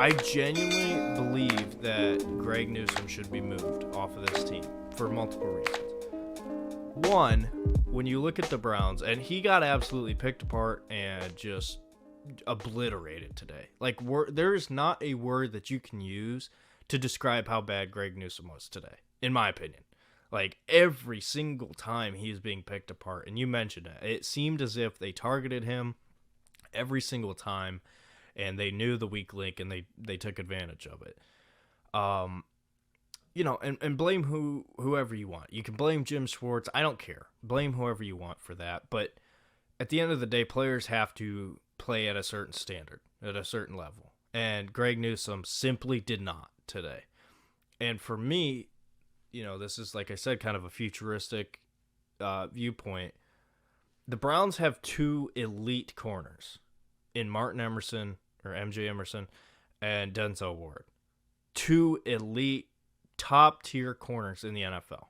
I genuinely believe that Greg Newsome should be moved off of this team for multiple reasons. One, when you look at the Browns, and he got absolutely picked apart and just obliterated today. Like, there is not a word that you can use to describe how bad Greg Newsome was today, in my opinion. Like, every single time he is being picked apart, and you mentioned it, it seemed as if they targeted him every single time, and they knew the weak link, and they took advantage of it. And blame whoever you want. You can blame Jim Schwartz. I don't care. Blame whoever you want for that. But at the end of the day, players have to play at a certain standard, at a certain level. And Greg Newsome simply did not today. And for me, this is, like I said, kind of a futuristic viewpoint. The Browns have two elite corners in Martin Emerson, or MJ Emerson, and Denzel Ward. Two elite, top-tier corners in the NFL.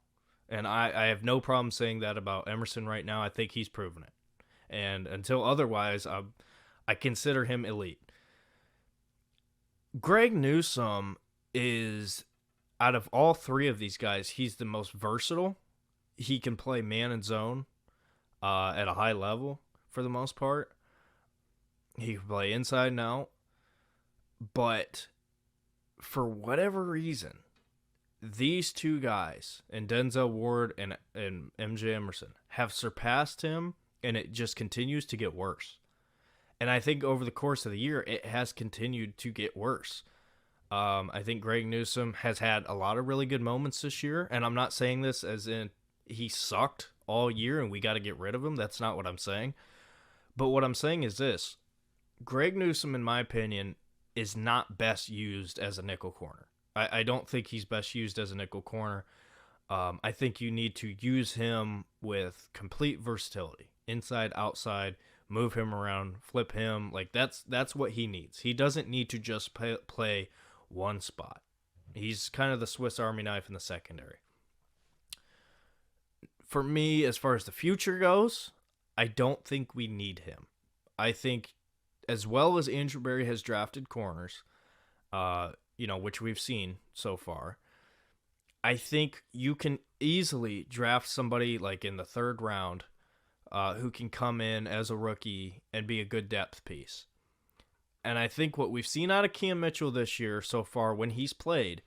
And I have no problem saying that about Emerson right now. I think he's proven it. And until otherwise, I consider him elite. Greg Newsome is, out of all three of these guys, he's the most versatile. He can play man and zone at a high level for the most part. He can play inside and out. But for whatever reason, these two guys, and Denzel Ward and MJ Emerson, have surpassed him, and it just continues to get worse. And I think over the course of the year, it has continued to get worse. I think Greg Newsome has had a lot of really good moments this year, and I'm not saying this as in he sucked all year and we got to get rid of him. That's not what I'm saying. But what I'm saying is this. Greg Newsome, in my opinion, is not best used as a nickel corner. I don't think he's best used as a nickel corner. I think you need to use him with complete versatility, inside, outside, move him around, flip him. Like that's what he needs. He doesn't need to just play one spot. He's kind of the Swiss Army knife in the secondary. For me, as far as the future goes, I don't think we need him. I think as well as Andrew Berry has drafted corners, which we've seen so far, I think you can easily draft somebody like in the third round who can come in as a rookie and be a good depth piece. And I think what we've seen out of Cam Mitchell this year so far when he's played,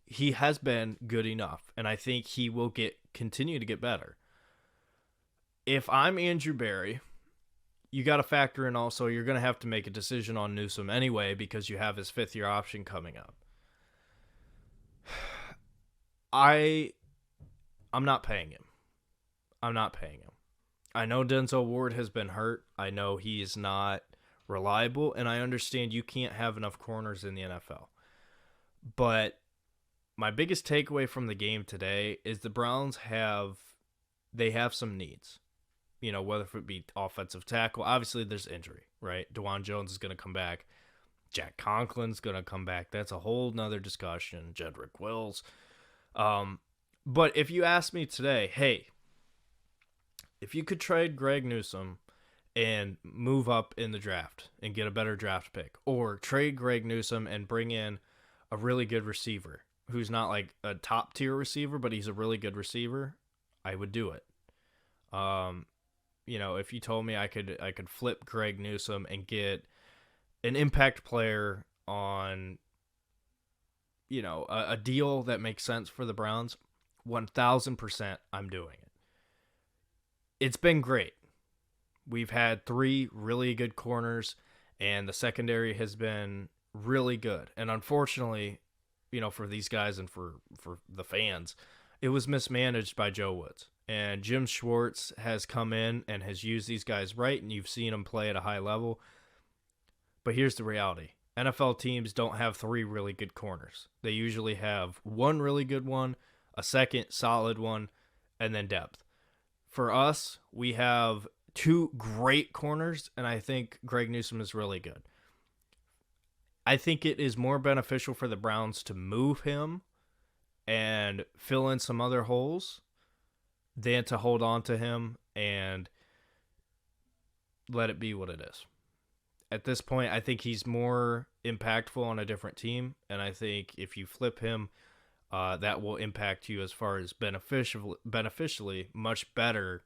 he has been good enough. And I think he will continue to get better. If I'm Andrew Berry, you got to factor in also you're going to have to make a decision on Newsome anyway because you have his fifth-year option coming up. I'm not paying him. I'm not paying him. I know Denzel Ward has been hurt. I know he is not reliable, and I understand you can't have enough corners in the NFL. But my biggest takeaway from the game today is the Browns have some needs. Whether it be offensive tackle. Obviously, there's injury, right? DeJuan Jones is going to come back. Jack Conklin's going to come back. That's a whole nother discussion. Jedrick Wills. But if you ask me today, hey, if you could trade Greg Newsome and move up in the draft and get a better draft pick, or trade Greg Newsome and bring in a really good receiver who's not like a top tier receiver, but he's a really good receiver, I would do it. If you told me I could flip Greg Newsome and get an impact player on, a deal that makes sense for the Browns, 1,000% I'm doing it. It's been great. We've had three really good corners, and the secondary has been really good. And unfortunately, for these guys and for the fans, it was mismanaged by Joe Woods. And Jim Schwartz has come in and has used these guys right, and you've seen them play at a high level. But here's the reality. NFL teams don't have three really good corners. They usually have one really good one, a second solid one, and then depth. For us, we have two great corners, and I think Greg Newsome is really good. I think it is more beneficial for the Browns to move him and fill in some other holes than to hold on to him and let it be what it is. At this point, I think he's more impactful on a different team, and I think if you flip him, that will impact you as far as beneficially much better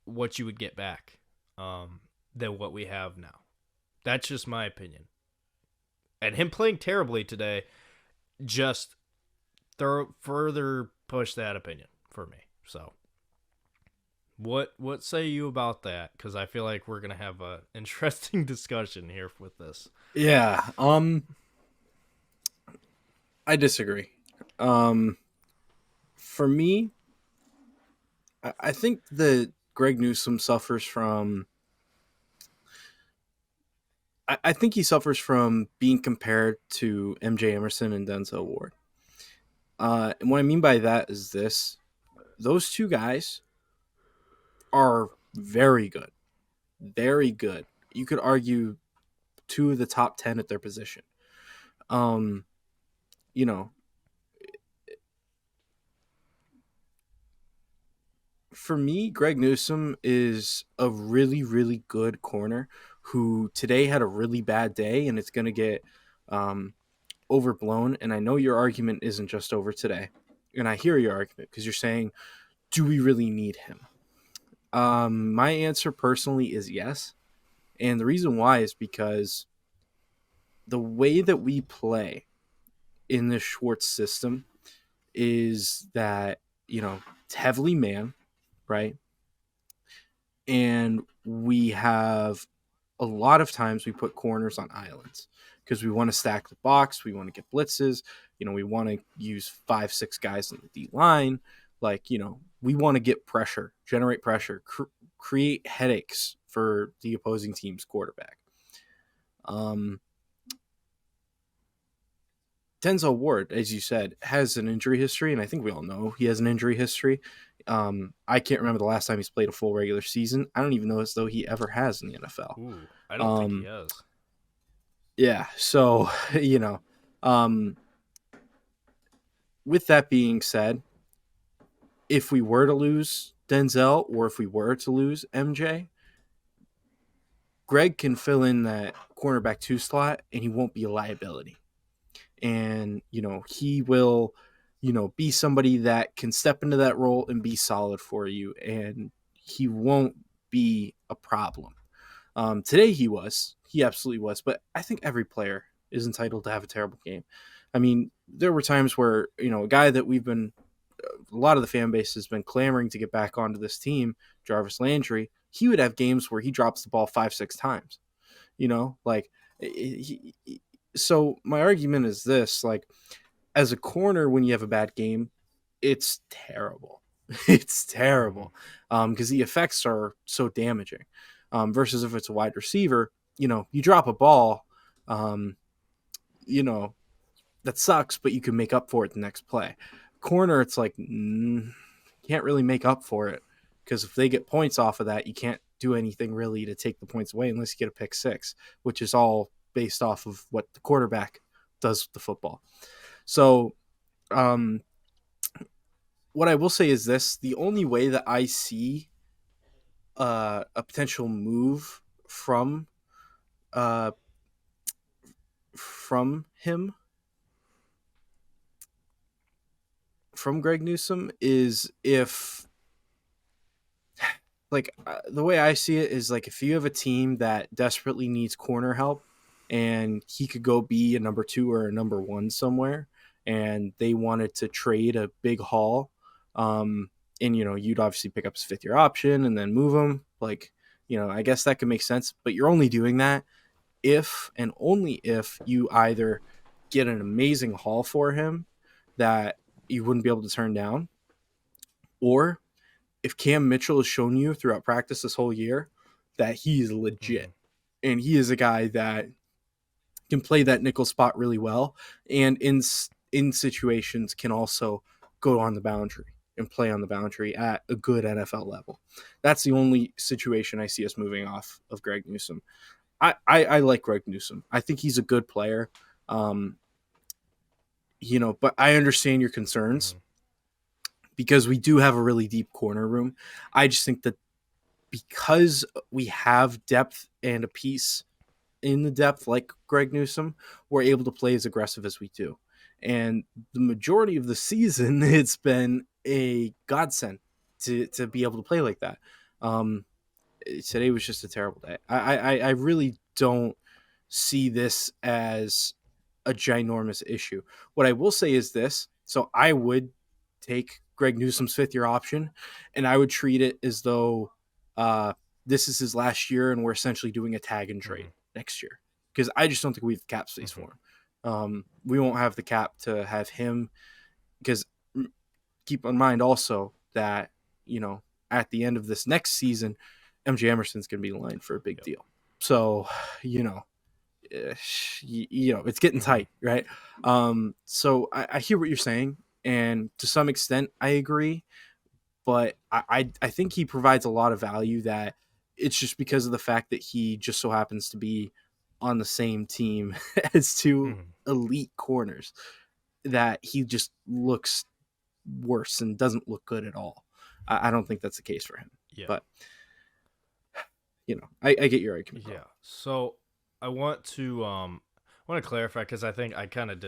what you would get back than what we have now. That's just my opinion. And him playing terribly today just further push that opinion for me. So, what say you about that? Because I feel like we're gonna have a interesting discussion here with this. Yeah. I disagree. Um, for me, I think that Greg Newsome suffers from. I think he suffers from being compared to MJ Emerson and Denzel Ward. And what I mean by that is this: those two guys are very good, very good. You could argue two of the top 10 at their position. Um, you know, for me, Greg Newsome is a really, really good corner who today had a really bad day, and it's going to get um, overblown. And I know your argument isn't just over today. And I hear your argument because you're saying, do we really need him? My answer personally is yes. And the reason why is because the way that we play in this Schwartz system is that, it's heavily man, right? And we have a lot of times we put corners on islands because we want to stack the box, we want to get blitzes, we want to use 5, 6 guys on the D line. Like, we want to get pressure, generate pressure, create headaches for the opposing team's quarterback. Um, Denzel Ward, as you said, has an injury history, and I think we all know he has an injury history. I can't remember the last time he's played a full regular season. I don't even know as though he ever has in the NFL. Ooh, I don't think he Um, has. yeah, so um, with that being said, if we were to lose Denzel or if we were to lose MJ, Greg can fill in that cornerback 2 slot, and he won't be a liability. And he will be somebody that can step into that role and be solid for you, and he won't be a problem. Today he absolutely was, but I think every player is entitled to have a terrible game. I mean, there were times where a guy that a lot of the fan base has been clamoring to get back onto this team, Jarvis Landry, he would have games where he drops the ball 5, 6 times. Like so my argument is this: like, as a corner, when you have a bad game, it's terrible. It's Mm-hmm. terrible because the effects are so damaging. Versus if it's a wide receiver, you drop a ball, um, you know, that sucks, but you can make up for it the next play. Corner, it's like, can't really make up for it because if they get points off of that, you can't do anything really to take the points away unless you get a pick six, which is all based off of what the quarterback does with the football. So, um, what I will say is this: the only way that I see a potential move uh, from him, from Greg Newsome, is if, like, the way I see it is, like, if you have a team that desperately needs corner help and he could go be a number 2 or a number 1 somewhere, and they wanted to trade a big haul, and you'd obviously pick up his 5th-year option and then move him. Like, I guess that could make sense, but you're only doing that if and only if you either get an amazing haul for him that you wouldn't be able to turn down, or if Cam Mitchell has shown you throughout practice this whole year that he's Mm-hmm. legit and he is a guy that can play that nickel spot really well, and in situations can also go on the boundary and play on the boundary at a good NFL level. That's the only situation I see us moving off of Greg Newsome. I like Greg Newsome. I think he's a good player. Um, but I understand your concerns Mm-hmm. because we do have a really deep corner room. I just think that because we have depth and a piece in the depth like Greg Newsome, we're able to play as aggressive as we do. And the majority of the season, it's been a godsend to be able to play like that. Um, Today was just a terrible day. I really don't see this as a ginormous issue. What I will say is this. So I would take Greg Newsome's 5th-year option, and I would treat it as though uh, this is his last year, and we're essentially doing a tag and trade Mhm. next year. Because I just don't think we have the cap space for Mhm. him. We won't have the cap to have him. Because keep in mind also that, you know, at the end of this next season, MJ Emerson's going to be in line for a big Yep. deal. So, you know, it's getting Mhm. tight, right? So I hear what you're saying, and to some extent, I agree. But I think he provides a lot of value that it's just because of the fact that he just so happens to be on the same team as two Mhm. elite corners that he just looks worse and doesn't look good at all. I don't think that's the case for him. Yeah. But I get your argument Yeah. though. So I want to clarify because I think I kind of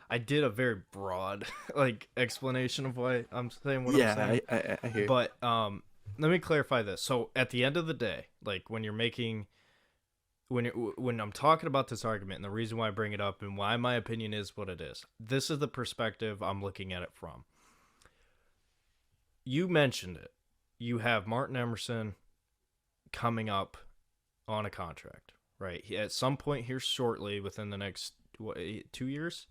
I did a very broad like explanation of why I'm saying what I'm Yeah, saying. I hear. But let me clarify this. So at the end of the day, like when I'm talking about this argument and the reason why I bring it up and why my opinion is what it is, this is the perspective I'm looking at it from. You mentioned it. You have Martin Emerson coming up on a contract, right? At some point here shortly, within the next 2 years.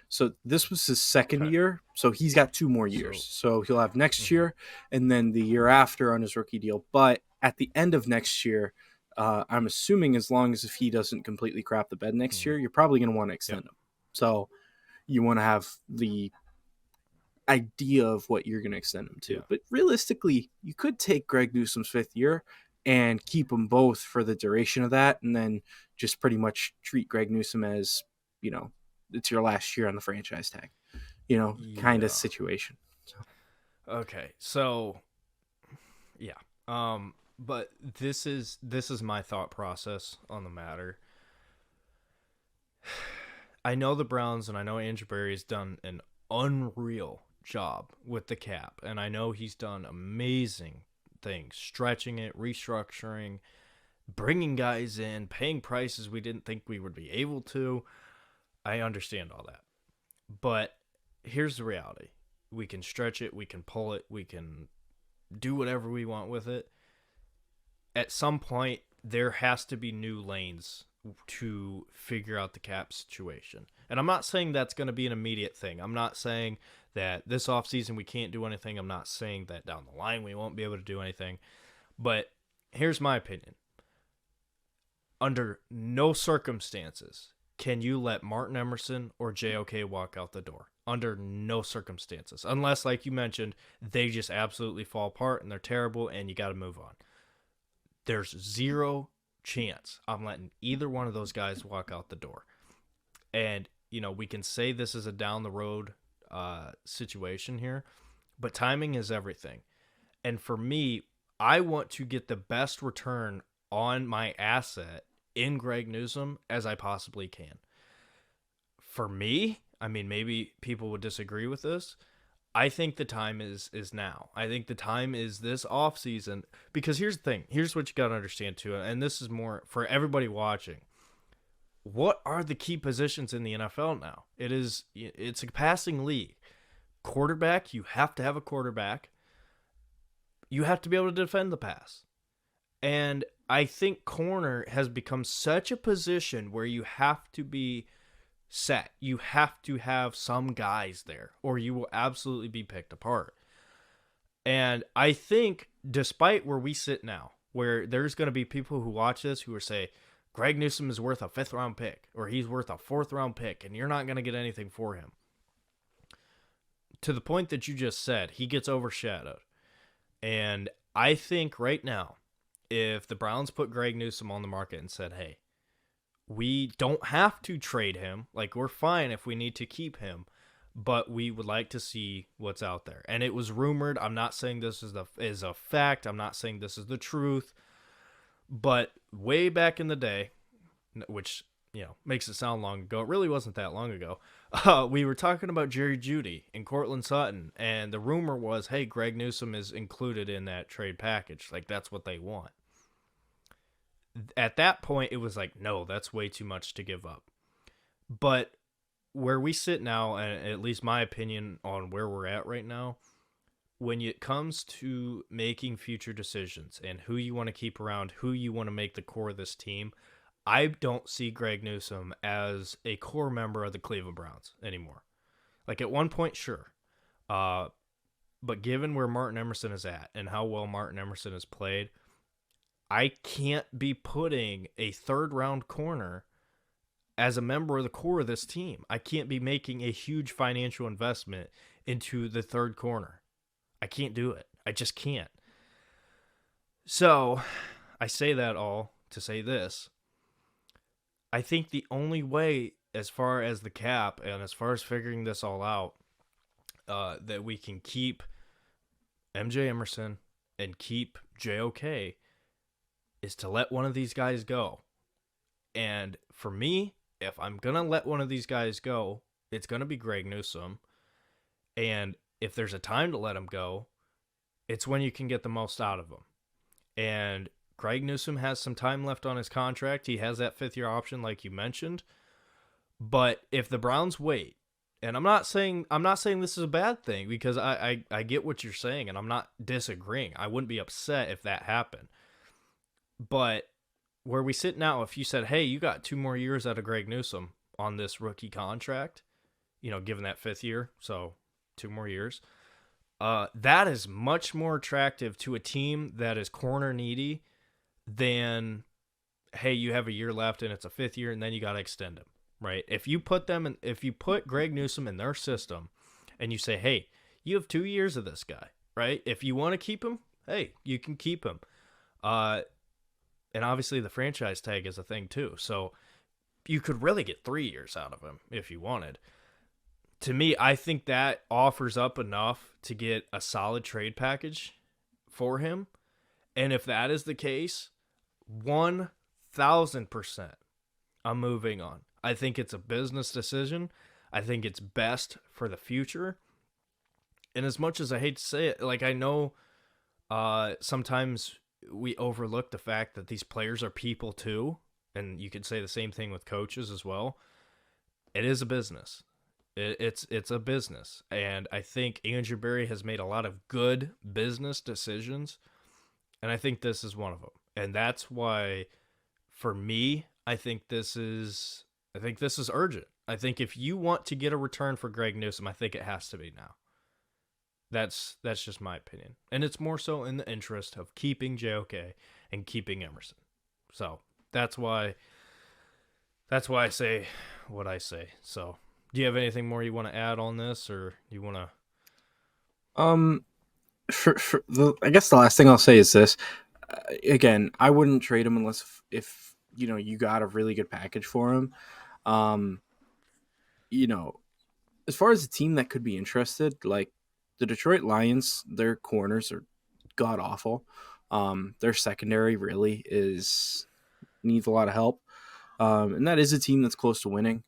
So this was his second Okay, year, so he's got 2 more years. so So he'll have next mhm, year and then the year after on his rookie deal. But at the end of next year, I'm assuming as long as if he doesn't completely crap the bed next mhm, year, you're probably going to want to yep, extend him. So you want to have the idea of what you're going to extend him to. yeah, But realistically, you could take Greg Newsome's 5th year and keep them both for the duration of that, and then just pretty much treat Greg Newsome as, you know, it's your last year on the franchise tag, kind of yeah. situation. So, Okay, so yeah, but this is my thought process on the matter. I know the Browns and I know Andrew Berry has done an unreal job with the cap, and I know he's done amazing things, stretching it, restructuring, bringing guys in, paying prices we didn't think we would be able to. I understand all that. But here's the reality. We can stretch it, we can pull it, we can do whatever we want with it. At some point, there has to be new lanes to figure out the cap situation. And I'm not saying that's going to be an immediate thing. I'm not saying that this offseason we can't do anything. I'm not saying that down the line we won't be able to do anything. But here's my opinion. Under no circumstances can you let Martin Emerson or JOK walk out the door. Under no circumstances. Unless, like you mentioned, they just absolutely fall apart and they're terrible and you got to move on. There's zero chance I'm letting either one of those guys walk out the door. And, we can say this is a down the road situation here, but timing is everything. And for me, I want to get the best return on my asset in Greg Newsome as I possibly can. For me, I mean, maybe people would disagree with this. I think the time is now. I think the time is this off season because here's the thing. Here's what you got to understand too, and this is more for everybody watching. What are the key positions in the NFL now? It's a passing league. Quarterback, you have to have a quarterback. You have to be able to defend the pass. And I think corner has become such a position where you have to be set. You have to have some guys there, or you will absolutely be picked apart. And I think, despite where we sit now, where there's going to be people who watch this who are say, Greg Newsome is worth a 5th-round pick, or he's worth a 4th-round pick, and you're not going to get anything for him. To the point that you just said, he gets overshadowed. And I think right now, if the Browns put Greg Newsome on the market and said, hey, we don't have to trade him. Like, we're fine if we need to keep him, but we would like to see what's out there. And it was rumored. I'm not saying this is a fact. I'm not saying this is the truth. But way back in the day, which makes it sound long ago. It really wasn't that long ago. We were talking about Jerry Jeudy and Cortland Sutton, and the rumor was, hey, Greg Newsome is included in that trade package. Like, that's what they want. At that point, it was like, no, that's way too much to give up. But where we sit now, and at least my opinion on where we're at right now, when it comes to making future decisions and who you want to keep around, who you want to make the core of this team, I don't see Greg Newsome as a core member of the Cleveland Browns anymore. Like at one point, sure. But given where Martin Emerson is at and how well Martin Emerson has played, I can't be putting a third round corner as a member of the core of this team. I can't be making a huge financial investment into the third corner. I can't do it. I just can't. So I say that all to say this. I think the only way, as far as the cap and as far as figuring this all out, that we can keep MJ Emerson and keep JOK is to let one of these guys go. And for me, if I'm going to let one of these guys go, it's going to be Greg Newsome. And if there's a time to let him go, it's when you can get the most out of him. And Greg Newsome has some time left on his contract. He has that 5th-year option like you mentioned. But if the Browns wait, and I'm not saying this is a bad thing, because I get what you're saying and I'm not disagreeing. I wouldn't be upset if that happened. But where we sit now, if you said, hey, you got 2 more years out of Greg Newsome on this rookie contract, given that 5th year, so 2 more years, that is much more attractive to a team that is corner needy than, hey, you have a year left and it's a 5th year and then you got to extend him, right? If you put Greg Newsome in their system and you say, hey, you have 2 years of this guy, right? If you want to keep him, hey, you can keep him. And obviously the franchise tag is a thing too. So you could really get 3 years out of him if you wanted. To me, I think that offers up enough to get a solid trade package for him. And if that is the case, 1,000%, I'm moving on. I think it's a business decision. I think it's best for the future. And as much as I hate to say it, like I know sometimes we overlook the fact that these players are people too. And you could say the same thing with coaches as well. It is a business. It's a business. And I think Andrew Berry has made a lot of good business decisions. And I think this is one of them. And that's why, for me, I think this is urgent. I think if you want to get a return for Greg Newsome, I think it has to be now. That's just my opinion. And it's more so in the interest of keeping JOK and keeping Emerson. So that's why I say what I say. So do you have anything more you want to add on this, or you want to? I guess the last thing I'll say is this. Again, I wouldn't trade him unless if you got a really good package for him. As far as a team that could be interested, like the Detroit Lions, their corners are god awful. Their secondary really needs a lot of help. And that is a team that's close to winning.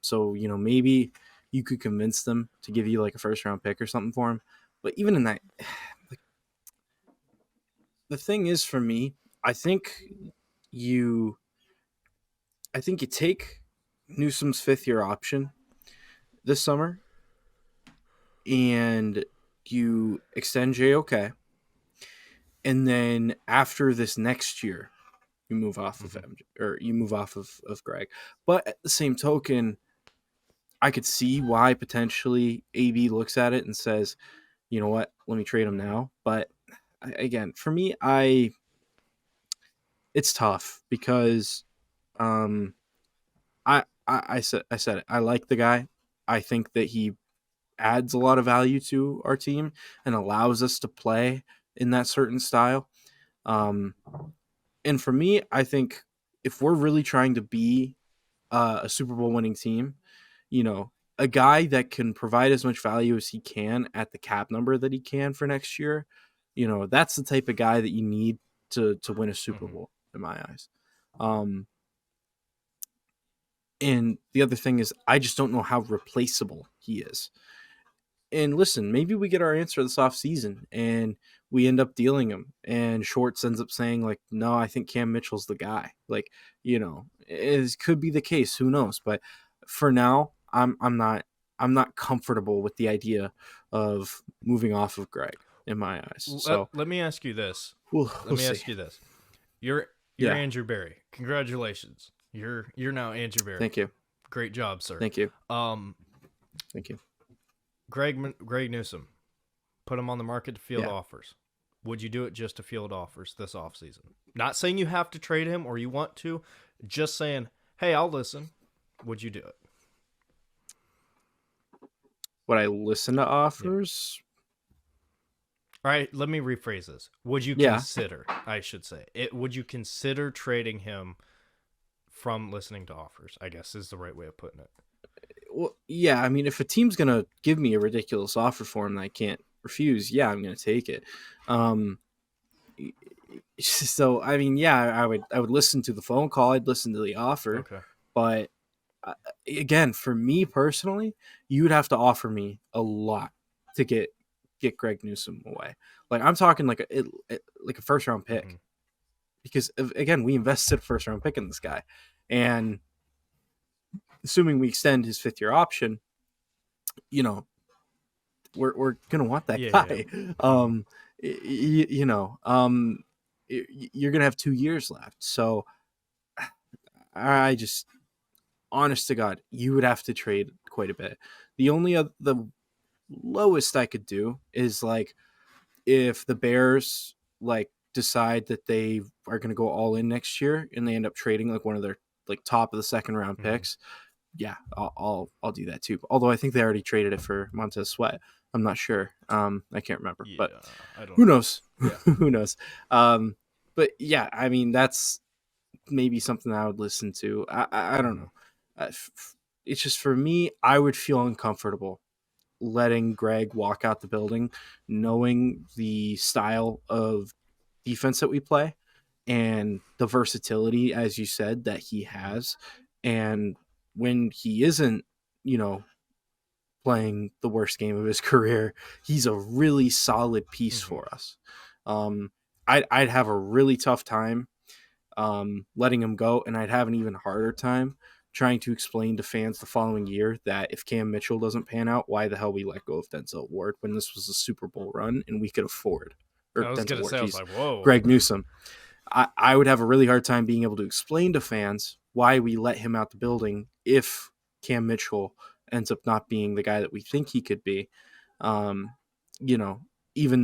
So maybe you could convince them to give you like a 1st-round pick or something for him. But even in that, like, the thing is, for me, I think you take Newsome's 5th-year option this summer and you extend JOK, and then after this next year, you move off of MJ, or you move off of Greg. But at the same token, I could see why potentially AB looks at it and says, you know what, let me trade him now. But again, for me, it's tough because I said it. I like the guy. I think that he adds a lot of value to our team and allows us to play in that certain style. And for me, I think if we're really trying to be a Super Bowl winning team, a guy that can provide as much value as he can at the cap number that he can for next year, that's the type of guy that you need to win a Super Bowl in my eyes. And the other thing is, I just don't know how replaceable he is. And listen, maybe we get our answer this offseason and we end up dealing him. And Schwartz ends up saying, like, no, I think Cam Mitchell's the guy. Like, it could be the case. Who knows? But for now, I'm not comfortable with the idea of moving off of Greg in my eyes. So Let me ask you this. Let we'll me see. ask you this. You're Yeah. Andrew Berry. Congratulations. You're now Andrew Berry. Thank you. Great job, sir. Thank you. Um, Thank you. Greg Newsome, put him on the market to field Yeah. offers. Would you do it just to field offers this offseason? Not saying you have to trade him or you want to, just saying, hey, I'll listen. Would you do it? Would I listen to offers? All right, let me rephrase this. Would you Yeah. consider, I should say, would you consider trading him from listening to offers, I guess is the right way of putting it. Well, yeah, I mean, if a team's gonna give me a ridiculous offer for him that I can't refuse, yeah, I'm gonna take it. So I mean, yeah, I would listen to the phone call. I'd listen to the offer. Okay. But again, for me personally, you would have to offer me a lot to get Greg Newsome away. Like I'm talking like a first round pick, Mm-hmm. because again, we invested a first round pick in this guy, and assuming we extend his 5th year option, we're gonna want that guy. You're gonna have 2 years left, so I just, honest to God, you would have to trade quite a bit. The lowest I could do is like if the Bears like decide that they are going to go all in next year and they end up trading like one of their like top of the second round picks. Yeah, I'll do that too. Although I think they already traded it for Montez Sweat. I'm not sure. I can't remember, but I don't who know. knows? Yeah. Who knows? But yeah, I mean that's maybe something I would listen to. I don't know. It's just for me, I would feel uncomfortable letting Greg walk out the building, knowing the style of defense that we play and the versatility, as you said, that he has. And when he isn't, playing the worst game of his career, he's a really solid piece for us. I'd have a really tough time letting him go, and I'd have an even harder time trying to explain to fans the following year that if Cam Mitchell doesn't pan out, why the hell we let go of Denzel Ward when this was a Super Bowl run and we could afford. Or I was Denzel gonna Ward, say, I was like, whoa. Greg Newsome. I would have a really hard time being able to explain to fans why we let him out the building if Cam Mitchell ends up not being the guy that we think he could be. Even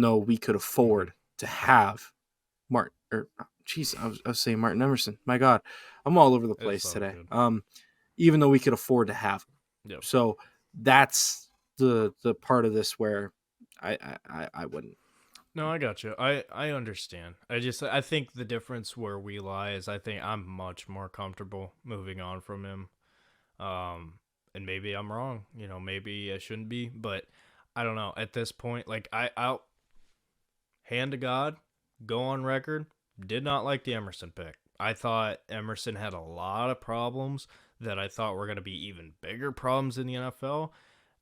though we could afford to have Martin, I was saying Martin Emerson. My God, I'm all over the place today. Even though we could afford to have him. Yep. So that's the part of this where I wouldn't. No, I got you. I understand. I think the difference where we lie is I think I'm much more comfortable moving on from him. And maybe I'm wrong. Maybe I shouldn't be, but I don't know. At this point, like I'll hand to God, go on record, did not like the Emerson pick. I thought Emerson had a lot of problems that I thought were going to be even bigger problems in the NFL.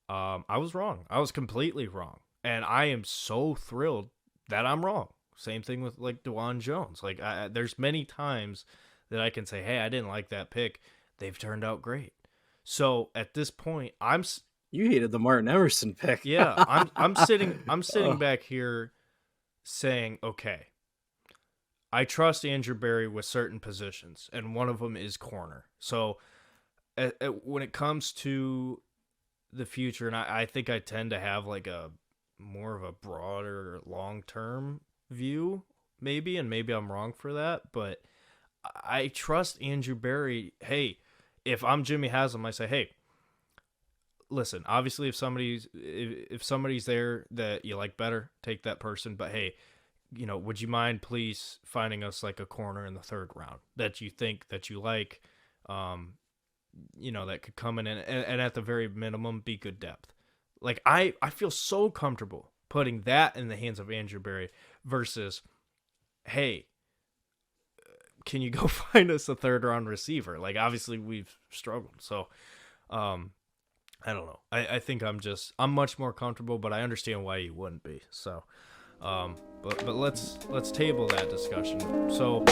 I was wrong. I was completely wrong. And I am so thrilled that I'm wrong. Same thing with like DeJuan Jones. Like there's many times that I can say, hey, I didn't like that pick. They've turned out great. So at this point, You hated the Martin Emerson pick. Yeah, I'm sitting back here saying, okay, I trust Andrew Berry with certain positions, and one of them is corner. So when it comes to the future, and I think I tend to have like a more of a broader long-term view, maybe, and maybe I'm wrong for that, but I trust Andrew Berry. Hey, if I'm Jimmy Haslam, I say, hey, listen, obviously if somebody's there that you like better, take that person, but hey, would you mind please finding us like a corner in the 3rd round that you think that you like, that could come in and at the very minimum be good depth. Like I feel so comfortable putting that in the hands of Andrew Berry versus, hey, can you go find us a 3rd-round receiver? Like, obviously we've struggled. So, I don't know. I think I'm much more comfortable, but I understand why you wouldn't be. So, but let's table that discussion. So